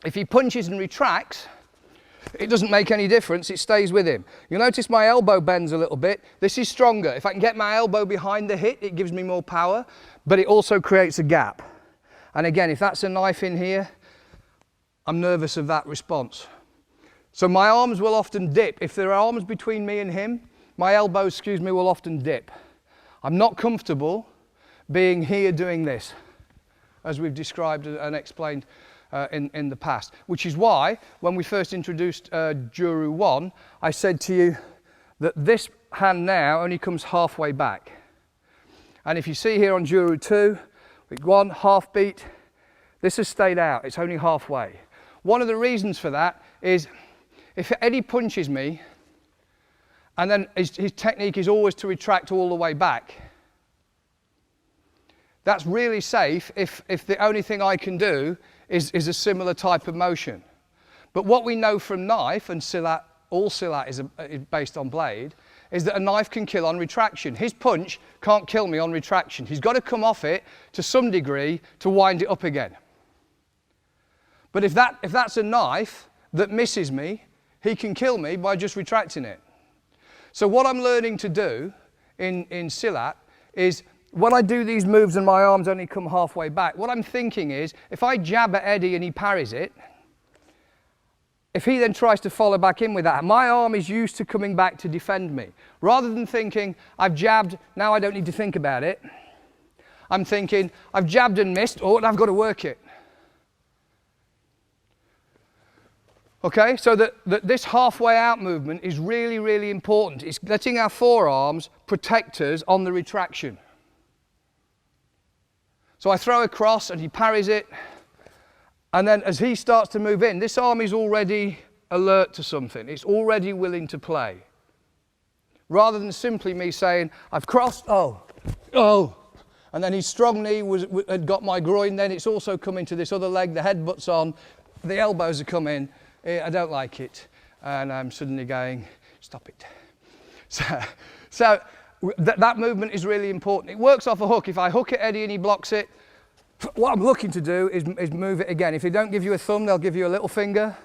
If he punches and retracts, it doesn't make any difference, it stays with him. You'll notice my elbow bends a little bit. This is stronger. If I can get my elbow behind the hit, it gives me more power, but it also creates a gap. And again, if that's a knife in here, I'm nervous of that response. So my arms will often dip. If there are arms between me and him, my elbows, will often dip. I'm not comfortable being here doing this, as we've described and explained in the past. Which is why, when we first introduced Juru 1, I said to you that this hand now only comes halfway back. And if you see here on Juru 2, week 1, half beat, this has stayed out, it's only halfway. One of the reasons for that is if Eddie punches me, and then his technique is always to retract all the way back, that's really safe if the only thing I can do is a similar type of motion. But what we know from knife, and Silat, all Silat is based on blade, is that a knife can kill on retraction. His punch can't kill me on retraction. He's got to come off it to some degree to wind it up again. But if that's a knife that misses me, he can kill me by just retracting it. So what I'm learning to do in Silat is, when I do these moves and my arms only come halfway back, what I'm thinking is, if I jab at Eddie and he parries it, if he then tries to follow back in with that, my arm is used to coming back to defend me. Rather than thinking, I've jabbed, now I don't need to think about it, I'm thinking, I've jabbed and missed, I've got to work it. Okay, so that this halfway out movement is really, really important. It's letting our forearms protect us on the retraction. So I throw across and he parries it, and then as he starts to move in, this arm is already alert to something. It's already willing to play. Rather than simply me saying, I've crossed, oh, and then his strong knee had got my groin, then it's also coming to this other leg, the headbutt's on, the elbows are coming, I don't like it, and I'm suddenly going, stop it. So that movement is really important. It works off a hook. If I hook at Eddie and he blocks it, what I'm looking to do is move it again. If they don't give you a thumb, they'll give you a little finger.